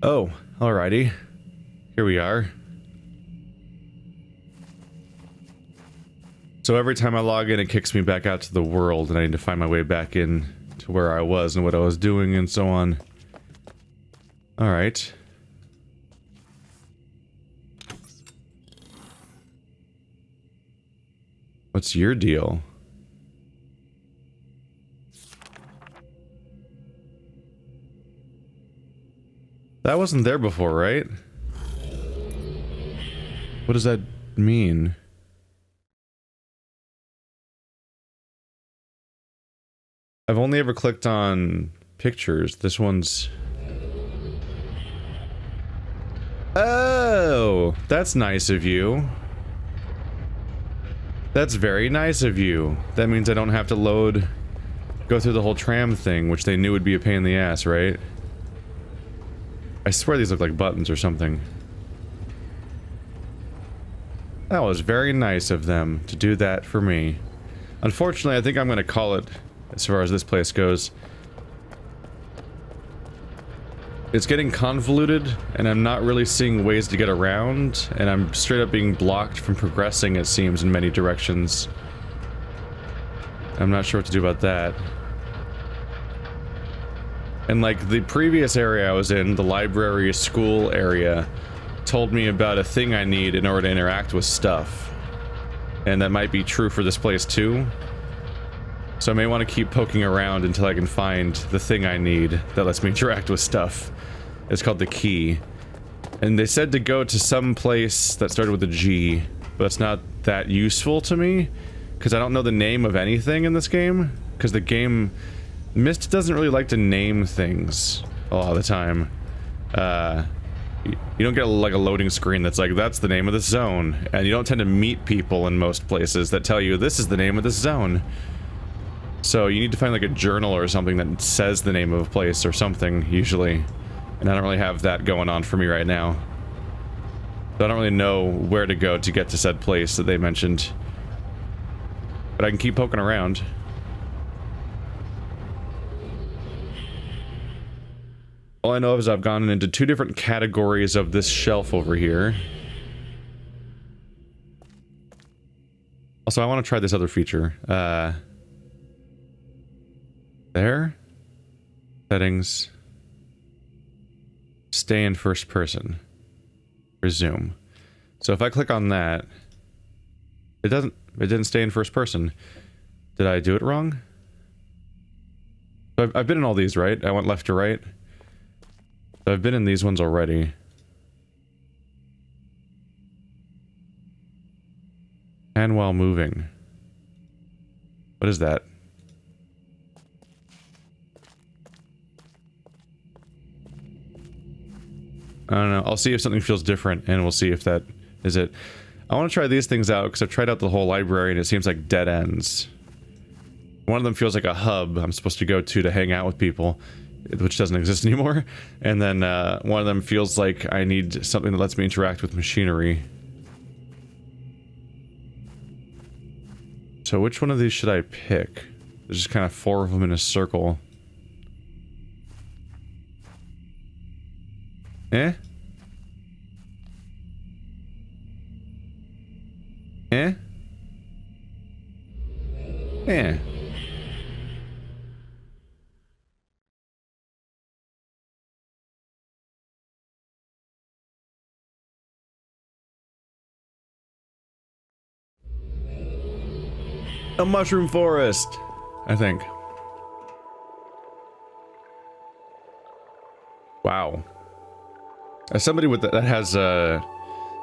Oh, alrighty. Here we are. So every time I log in, it kicks me back out to the world, and I need to find my way back in to where I was and what I was doing and so on. Alright. What's your deal? That wasn't there before, right? What does that mean? I've only ever clicked on pictures. This one's... Oh! That's nice of you. That's very nice of you. That means I don't have to go through the whole tram thing, which they knew would be a pain in the ass, right? I swear these look like buttons or something. That was very nice of them to do that for me. Unfortunately, I think I'm gonna call it, as far as this place goes. It's getting convoluted, and I'm not really seeing ways to get around, and I'm straight up being blocked from progressing, it seems, in many directions. I'm not sure what to do about that. And like the previous area I was in, the library school area, told me about a thing I need in order to interact with stuff. And that might be true for this place too. So I may want to keep poking around until I can find the thing I need that lets me interact with stuff. It's called the key. And they said to go to some place that started with a G, but it's not that useful to me, because I don't know the name of anything in this game, because the game... Myst doesn't really like to name things a lot of the time. You don't get like a loading screen that's like, that's the name of the zone, and you don't tend to meet people in most places that tell you this is the name of the zone. So you need to find like a journal or something that says the name of a place or something, usually. And I don't really have that going on for me right now. So I don't really know where to go to get to said place that they mentioned. But I can keep poking around. All I know is I've gone into two different categories of this shelf over here. Also, I want to try this other feature. There? Settings. Stay in first person. Resume. So if I click on that, it didn't stay in first person. Did I do it wrong? I've been in all these, right? I went left to right. So I've been in these ones already. And while moving. What is that? I don't know. I'll see if something feels different, and we'll see if that is it. I want to try these things out, because I've tried out the whole library, and it seems like dead ends. One of them feels like a hub I'm supposed to go to hang out with people, which doesn't exist anymore. And then one of them feels like I need something that lets me interact with machinery. So which one of these should I pick? There's just kind of four of them in a circle. Eh? Eh? Eh. A mushroom forest, I think. Wow. As somebody with that has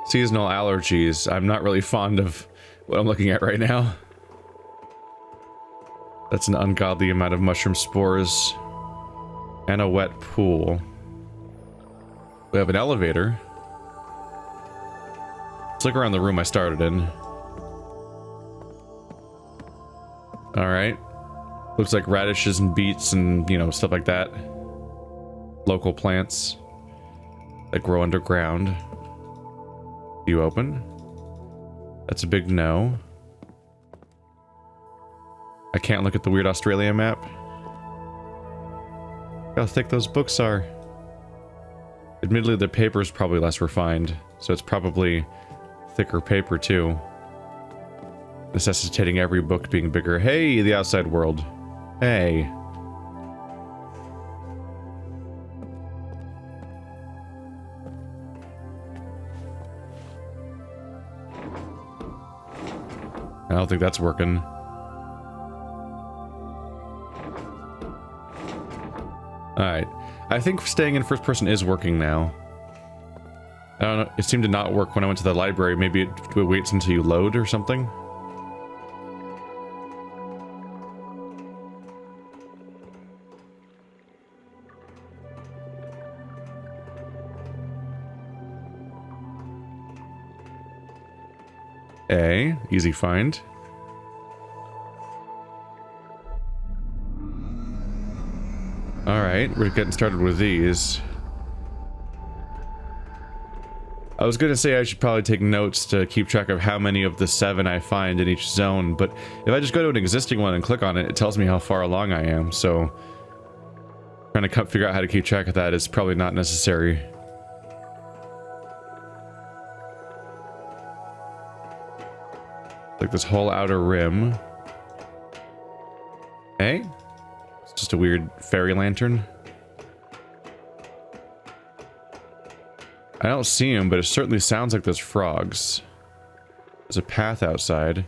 seasonal allergies, I'm not really fond of what I'm looking at right now. That's an ungodly amount of mushroom spores and a wet pool. We have an elevator. Let's look around the room I started in. Alright. Looks like radishes and beets and, you know, stuff like that. Local plants that grow underground. You open? That's a big no. I can't look at the weird Australia map. Look how thick those books are. Admittedly, the paper is probably less refined, so it's probably thicker paper too. Necessitating every book being bigger. Hey, the outside world. Hey. I don't think that's working. Alright. I think staying in first person is working now. I don't know. It seemed to not work when I went to the library. Maybe it waits until you load or something? Easy find. Alright, we're getting started with these. I was gonna say I should probably take notes to keep track of how many of the 7 I find in each zone, but if I just go to an existing one and click on it, it tells me how far along I am, so trying to figure out how to keep track of that is probably not necessary. Like this whole outer rim. Hey? It's just a weird fairy lantern. I don't see him, but it certainly sounds like there's frogs. There's a path outside.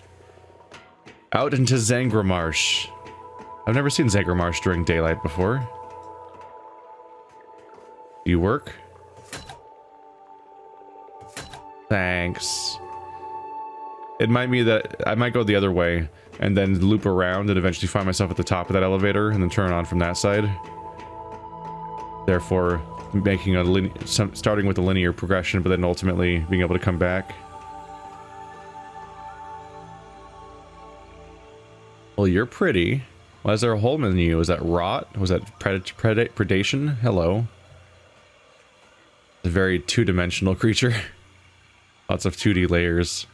Out into Zangarmarsh. I've never seen Zangarmarsh during daylight before. You work? Thanks. It might be that I might go the other way and then loop around and eventually find myself at the top of that elevator and then turn it on from that side. Therefore, making a starting with a linear progression, but then ultimately being able to come back. Well, you're pretty. Why is there a hole in you? Is that rot? Was that predation? Hello. A very two-dimensional creature. Lots of 2D layers.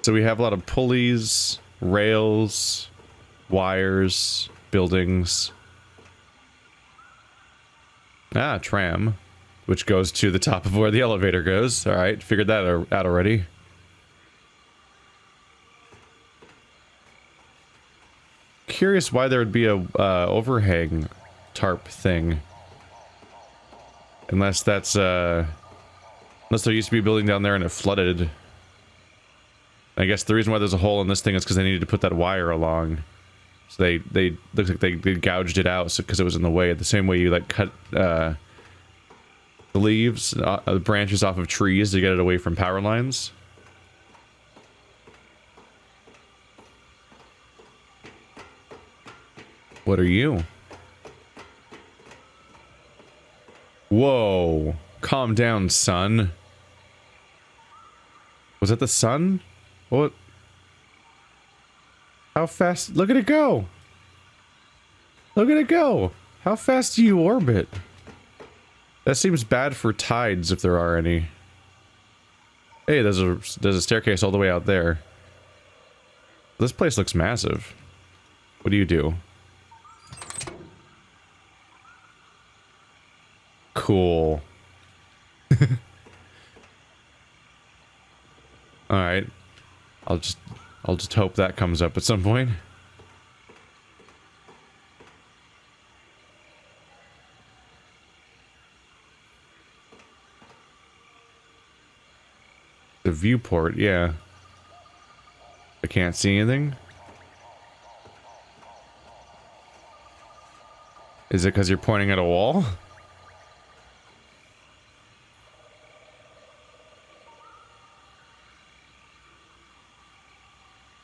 So we have a lot of pulleys, rails, wires, buildings. Ah, tram, which goes to the top of where the elevator goes. All right, figured that out already. Curious why there would be a overhang tarp thing. Unless that's unless there used to be a building down there and it flooded. I guess the reason why there's a hole in this thing is because they needed to put that wire along. So they looks like they gouged it out because it was in the way. The same way you like cut the leaves, the branches off of trees to get it away from power lines. What are you? Whoa. Calm down, son. Was that the sun? What? How fast? Look at it go! Look at it go! How fast do you orbit? That seems bad for tides, if there are any. Hey, there's a staircase all the way out there. This place looks massive. What do you do? Cool. Alright. I'll just hope that comes up at some point. The viewport, yeah. I can't see anything. Is it because you're pointing at a wall?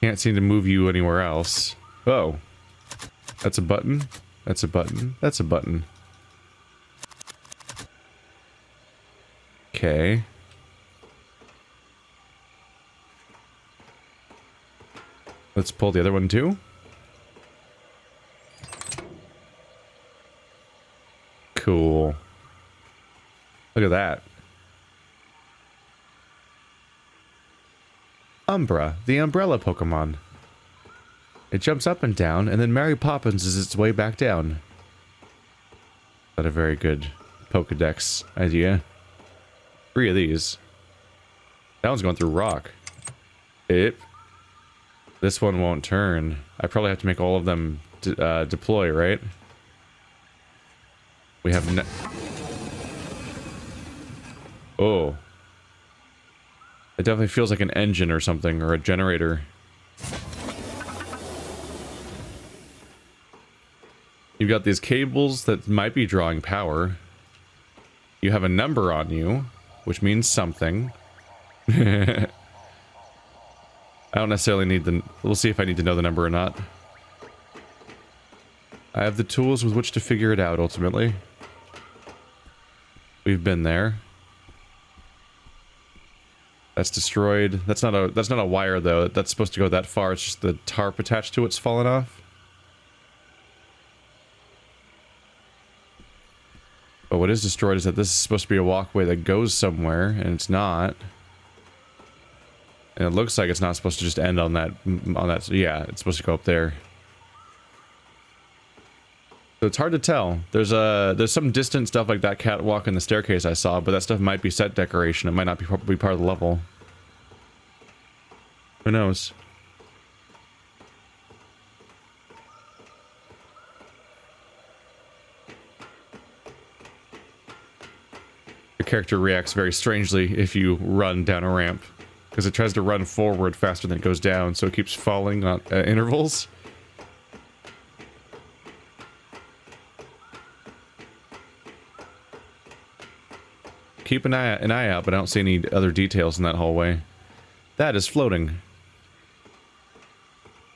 Can't seem to move you anywhere else. Oh. That's a button. That's a button. That's a button. Okay. Let's pull the other one too. Cool. Look at that. Umbra, the umbrella Pokemon. It jumps up and down, and then Mary Poppins is its way back down. Not a very good Pokedex idea. 3 of these. That one's going through rock. Yep. This one won't turn. I probably have to make all of them deploy, right? We have oh. It definitely feels like an engine or something, or a generator. You've got these cables that might be drawing power. You have a number on you, which means something. I don't necessarily need the... We'll see if I need to know the number or not. I have the tools with which to figure it out, ultimately. We've been there. That's destroyed. That's not a wire, though. That's supposed to go that far. It's just the tarp attached to it's fallen off. But what is destroyed is that this is supposed to be a walkway that goes somewhere, and it's not. And it looks like it's not supposed to just end on that, yeah, it's supposed to go up there. So it's hard to tell. There's some distant stuff like that catwalk and the staircase I saw, but that stuff might be set decoration. It might not be part of the level. Who knows? Your character reacts very strangely if you run down a ramp, because it tries to run forward faster than it goes down, so it keeps falling on intervals. Keep an eye out, but I don't see any other details in that hallway. That is floating.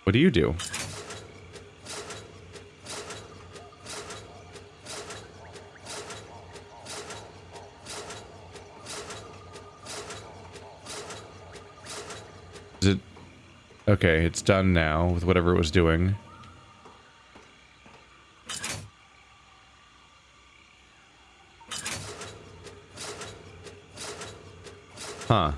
What do you do? Is it... Okay, it's done now with whatever it was doing. Huh.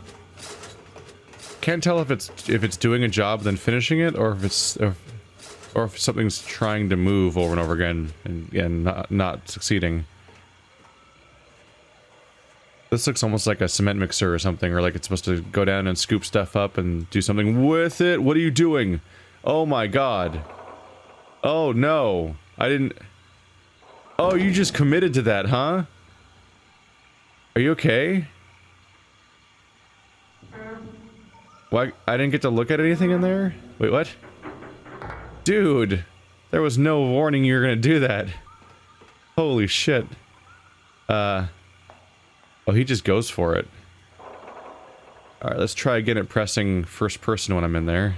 Can't tell if it's doing a job then finishing it, or if something's trying to move over and over again and not succeeding. This looks almost like a cement mixer or something, or like it's supposed to go down and scoop stuff up and do something with it. What are you doing? Oh my god. Oh no. I didn't... Oh, you just committed to that, huh? Are you okay? Why? I didn't get to look at anything in there? Wait, what? Dude! There was no warning you were gonna do that. Holy shit. Oh, he just goes for it. Alright, let's try again at pressing first person when I'm in there.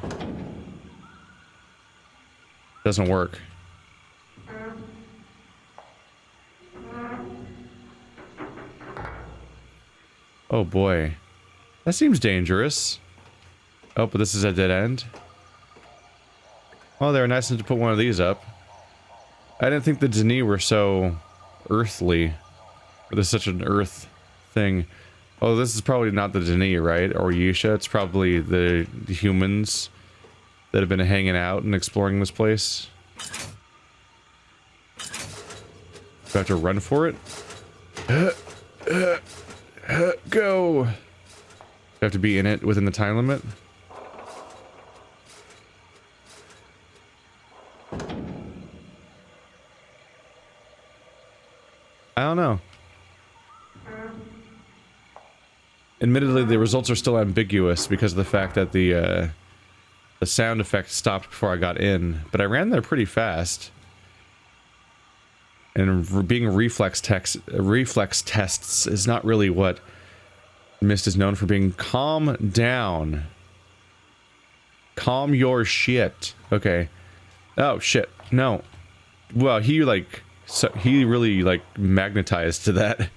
Doesn't work. Oh boy. That seems dangerous. Oh, but this is a dead end. Oh, they were nice enough to put one of these up. I didn't think the Dini were so earthly. Or there's such an earth thing. Oh, this is probably not the Dini, right? Or Yeesha. It's probably the humans that have been hanging out and exploring this place. Do I have to run for it? Go! Do I have to be in it within the time limit? I don't know. Admittedly, the results are still ambiguous because of the fact that the sound effect stopped before I got in, but I ran there pretty fast. And being reflex tests is not really what Myst is known for being. Calm down. Calm your shit. Okay. Oh shit. No. Well, he really like magnetized to that.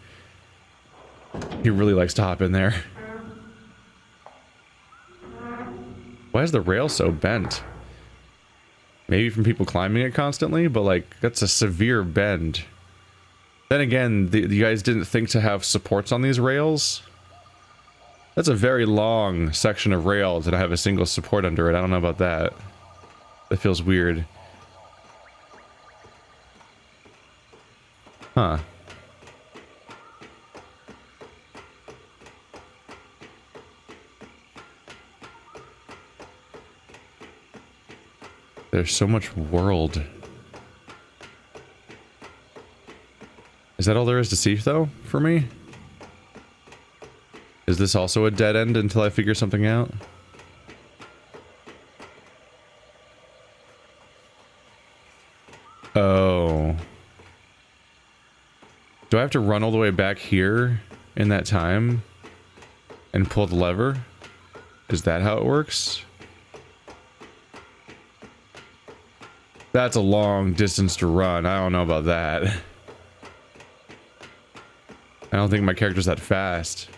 He really likes to hop in there. Why is the rail so bent? Maybe from people climbing it constantly, but like, that's a severe bend. Then again, you guys didn't think to have supports on these rails? That's a very long section of rails and I have a single support under it. I don't know about that. That feels weird. Huh. Huh. There's so much world. Is that all there is to see, though, for me? Is this also a dead end until I figure something out? Oh. Do I have to run all the way back here in that time and pull the lever? Is that how it works? That's a long distance to run. I don't know about that. I don't think my character's that fast.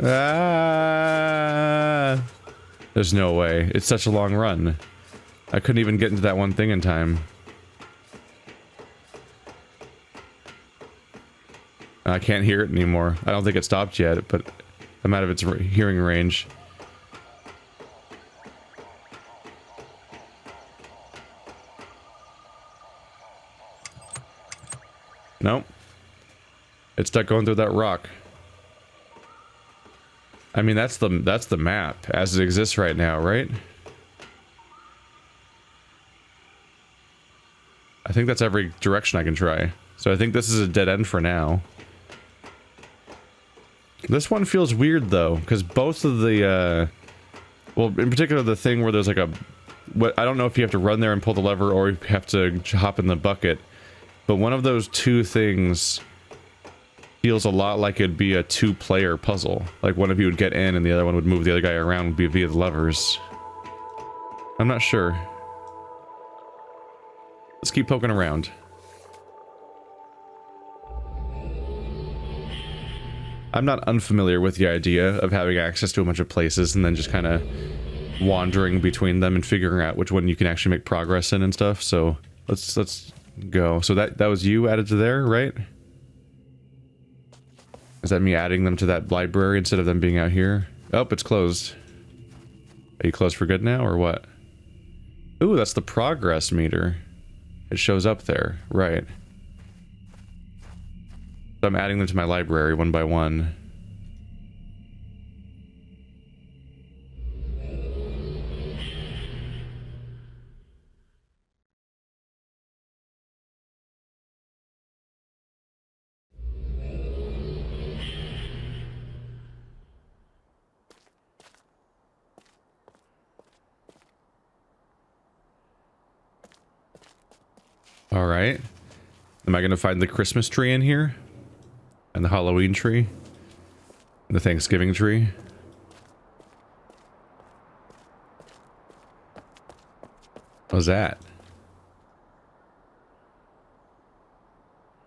Ah! There's no way. It's such a long run. I couldn't even get into that one thing in time. I can't hear it anymore. I don't think it stopped yet, but I'm out of its hearing range. Nope. It's stuck going through that rock. I mean, that's the map as it exists right now, right? I think that's every direction I can try. So I think this is a dead end for now. This one feels weird though, because both of the well, in particular the thing where there's like a I don't know if you have to run there and pull the lever or you have to hop in the bucket, but one of those two things feels a lot like it'd be a two-player puzzle. Like one of you would get in and the other one would move the other guy around via the levers. I'm not sure. Let's keep poking around. I'm not unfamiliar with the idea of having access to a bunch of places and then just kind of wandering between them and figuring out which one you can actually make progress in and stuff. So let's go. So that was you added to there, right? Is that me adding them to that library instead of them being out here? Oh, it's closed. Are you closed for good now or what? Ooh, that's the progress meter. It shows up there, right. So I'm adding them to my library one by one. All right. Am I going to find the Christmas tree in here? And the Halloween tree? And the Thanksgiving tree? What was that?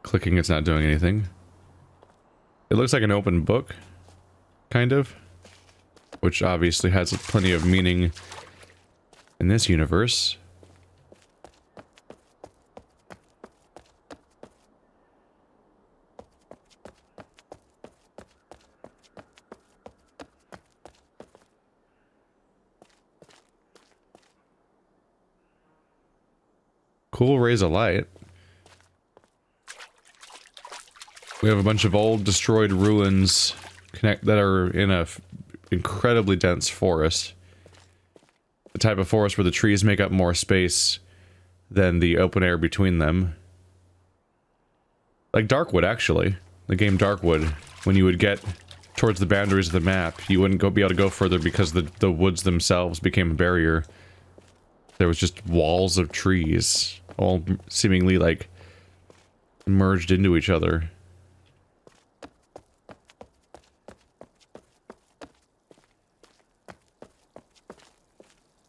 Clicking, it's not doing anything. It looks like an open book. Kind of. Which obviously has plenty of meaning in this universe. Cool rays of light. We have a bunch of old destroyed ruins that are in a incredibly dense forest. The type of forest where the trees make up more space than the open air between them. Like Darkwood, actually. The game Darkwood. When you would get towards the boundaries of the map, you wouldn't be able to go further because the woods themselves became a barrier. There was just walls of trees, all seemingly like merged into each other.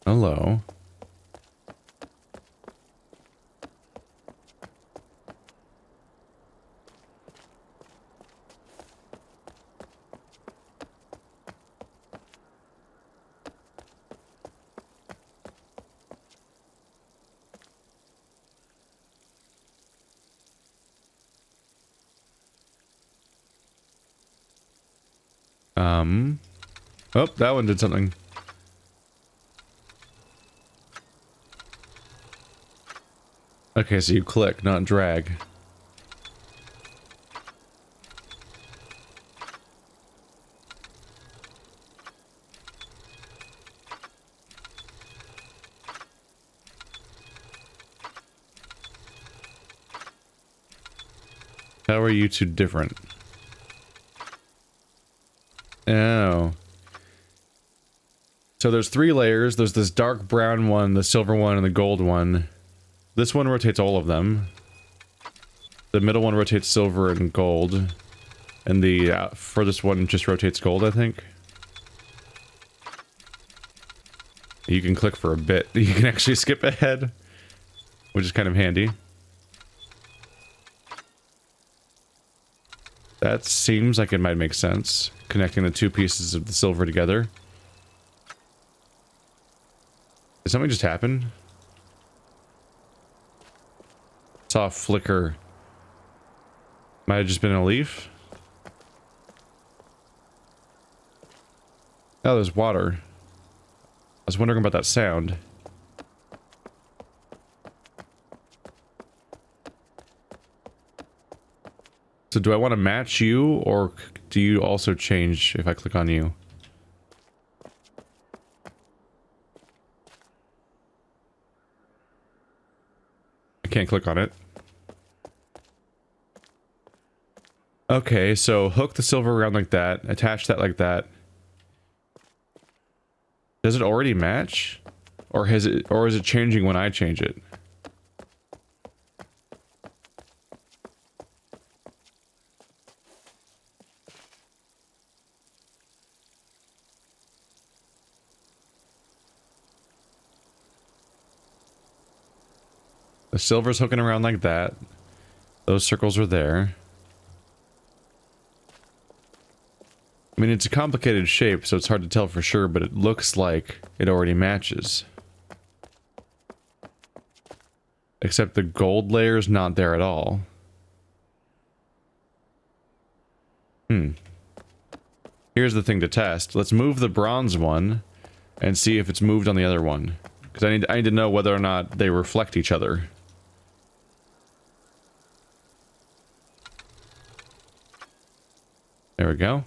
Hello. Oh, that one did something. Okay, so you click, not drag. How are you two different? Oh. So there's 3 layers. There's this dark brown one, the silver one, and the gold one. This one rotates all of them. The middle one rotates silver and gold. And the furthest one just rotates gold, I think. You can click for a bit. You can actually skip ahead, which is kind of handy. That seems like it might make sense, connecting the 2 pieces of the silver together. Did something just happen? Saw a flicker. Might have just been a leaf. Oh, there's water. I was wondering about that sound. So do I want to match you, or do you also change if I click on you? I can't click on it. Okay, so hook the silver around like that, attach that like that. Does it already match? Or is it changing when I change it? The silver's hooking around like that. Those circles are there. I mean, it's a complicated shape, so it's hard to tell for sure, but it looks like it already matches. Except the gold layer's not there at all. Here's the thing to test. Let's move the bronze one and see if it's moved on the other one. Because I need to know whether or not they reflect each other. There we go.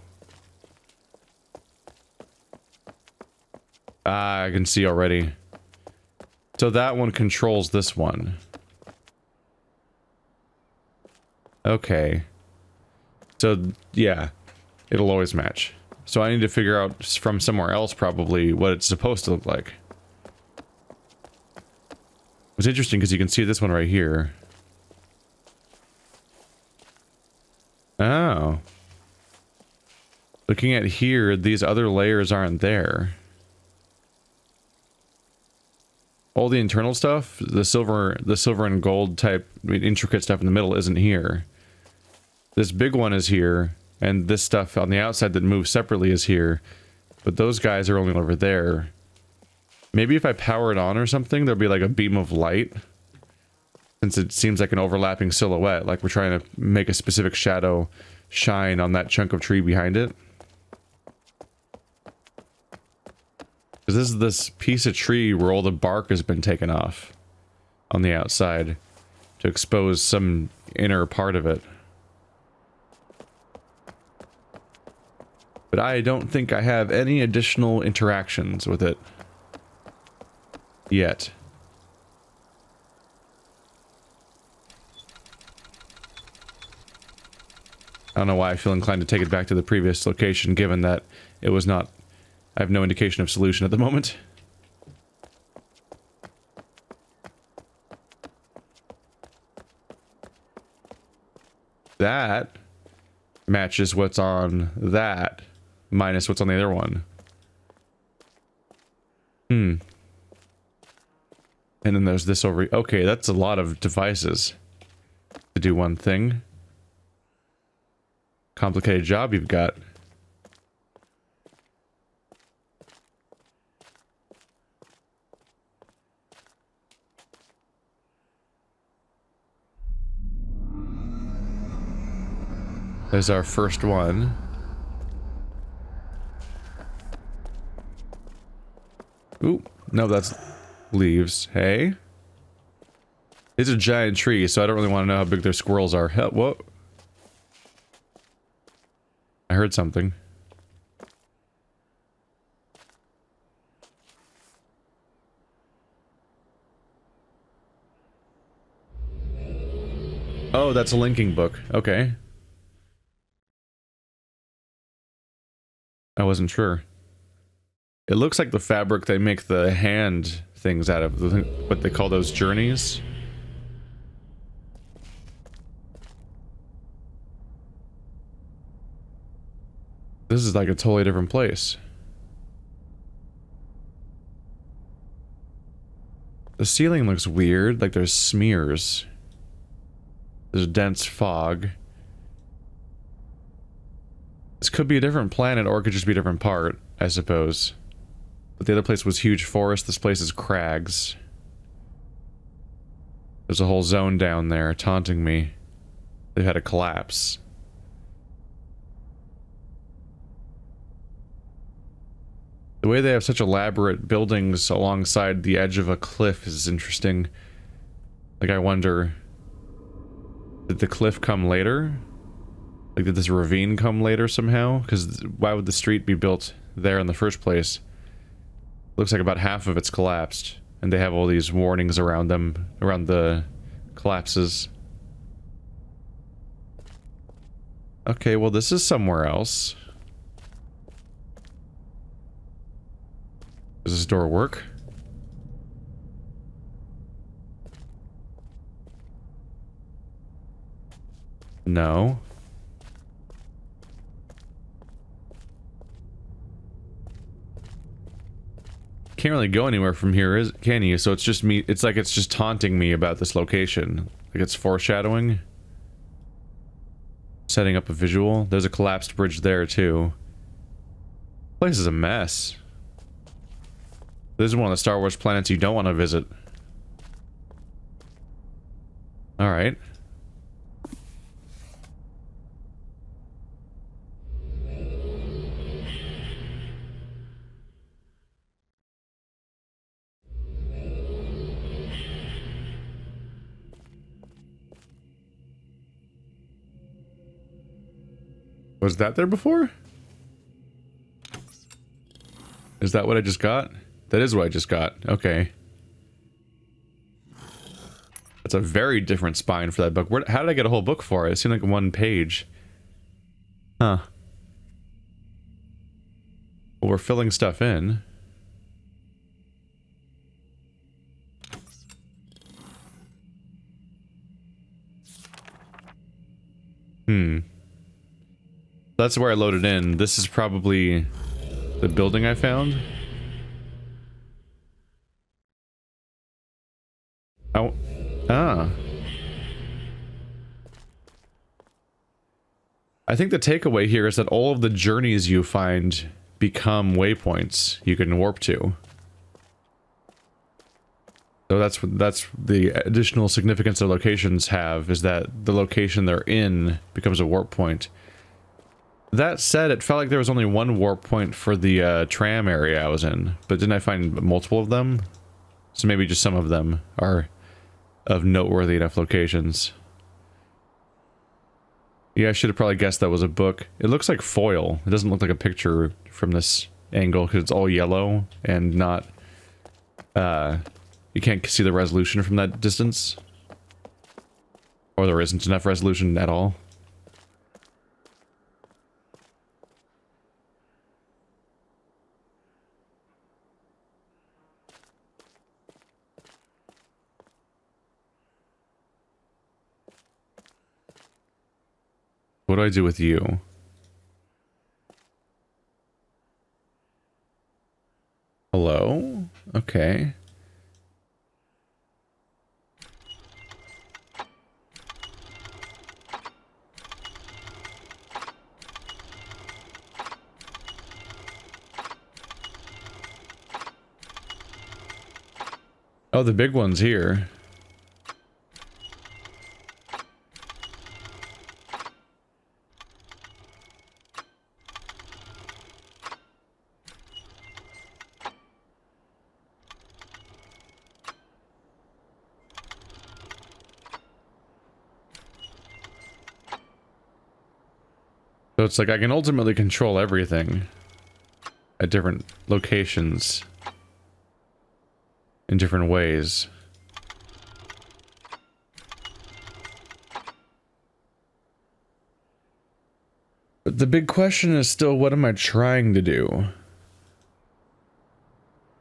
Ah, I can see already. So that one controls this one. Okay. So, yeah. It'll always match. So I need to figure out from somewhere else probably what it's supposed to look like. It's interesting because you can see this one right here. Oh. Looking at here, these other layers aren't there. All the internal stuff, the silver and gold type intricate stuff in the middle isn't here. This big one is here, and this stuff on the outside that moves separately is here. But those guys are only over there. Maybe if I power it on or something, there'll be like a beam of light. Since it seems like an overlapping silhouette, like we're trying to make a specific shadow shine on that chunk of tree behind it. Because this is this piece of tree where all the bark has been taken off on the outside to expose some inner part of it. But I don't think I have any additional interactions with it yet. I don't know why I feel inclined to take it back to the previous location, given that it was not... I have no indication of solution at the moment. That matches what's on that, minus what's on the other one. And then there's this over... Okay, that's a lot of devices to do one thing. Complicated job you've got. There's our first one. Ooh, no, that's leaves. Hey? It's a giant tree, so I don't really want to know how big their squirrels are. Hell, whoa. I heard something. Oh, that's a linking book. Okay. I wasn't sure. It looks like the fabric they make the hand things out of, what they call those journeys. This is like a totally different place. The ceiling looks weird, like there's smears. There's dense fog. This could be a different planet, or it could just be a different part, I suppose. But the other place was huge forest, this place is crags. There's a whole zone down there taunting me. They've had a collapse. The way they have such elaborate buildings alongside the edge of a cliff is interesting. Like, I wonder... Did the cliff come later? Like, did this ravine come later somehow? Because why would the street be built there in the first place? Looks like about half of it's collapsed. And they have all these warnings around them, around the collapses. Okay, well this is somewhere else. Does this door work? No. Can't really go anywhere from here, can you? So it's just me, it's like it's just taunting me about this location. Like it's foreshadowing. Setting up a visual. There's a collapsed bridge there too. Place is a mess. This is one of the Star Wars planets you don't want to visit. Alright. Was that there before? Is that what I just got? That is what I just got. Okay. That's a very different spine for that book. How did I get a whole book for it? It seemed like one page. Huh. Well, we're filling stuff in. That's where I loaded in. This is probably the building I found. Oh. Ah. I think the takeaway here is that all of the journeys you find become waypoints you can warp to. So that's the additional significance the locations have, is that the location they're in becomes a warp point. That said, it felt like there was only one warp point for the tram area I was in, but didn't I find multiple of them? So maybe just some of them are of noteworthy enough locations. Yeah, I should have probably guessed that was a book. It looks like foil. It doesn't look like a picture from this angle because it's all yellow and not... you can't see the resolution from that distance. Or there isn't enough resolution at all. What do I do with you? Hello? Okay. Oh, the big one's here. So it's like I can ultimately control everything at different locations in different ways. But the big question is still, what am I trying to do?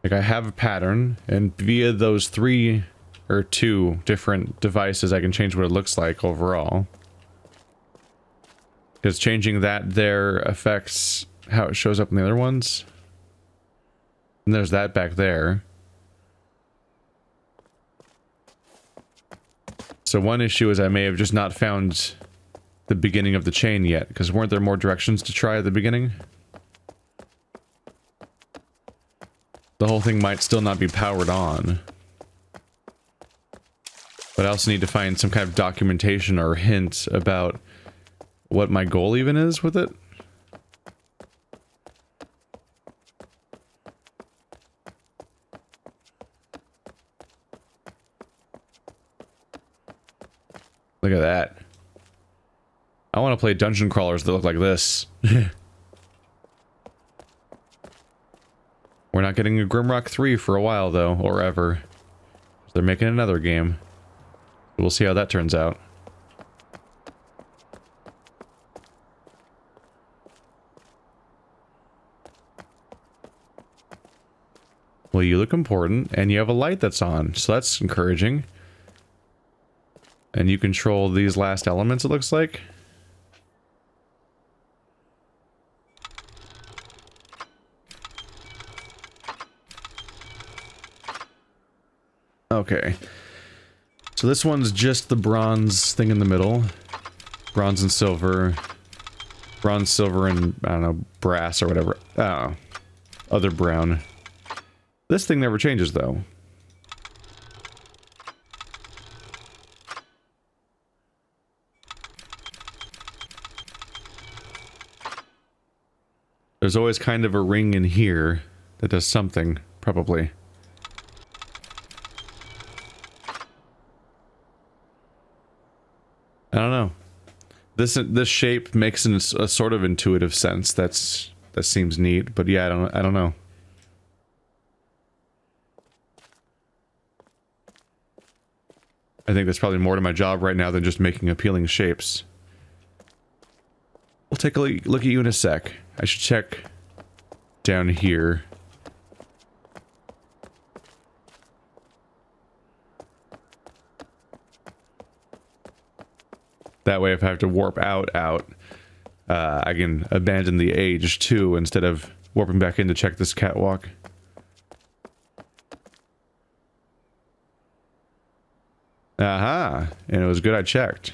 Like, I have a pattern, and via those 3 or 2 different devices, I can change what it looks like overall. Because changing that there affects how it shows up in the other ones. And there's that back there. So one issue is I may have just not found the beginning of the chain yet, because weren't there more directions to try at the beginning? The whole thing might still not be powered on. But I also need to find some kind of documentation or hint about what my goal even is with it. Look at that. I want to play dungeon crawlers that look like this. We're not getting a Grimrock 3 for a while, though, or ever. They're making another game. We'll see how that turns out. Well, you look important, and you have a light that's on, so that's encouraging. And you control these last elements, it looks like. Okay. So this one's just the bronze thing in the middle. Bronze and silver. Bronze, silver, and, I don't know, brass or whatever. Oh. Other brown. This thing never changes, though. There's always kind of a ring in here that does something, probably. I don't know. This shape makes a sort of intuitive sense. That seems neat, but yeah, I don't know. I think there's probably more to my job right now than just making appealing shapes. We'll take a look at you in a sec. I should check down here. That way if I have to warp out, I can abandon the age too, instead of warping back in to check this catwalk. Aha! And it was good I checked.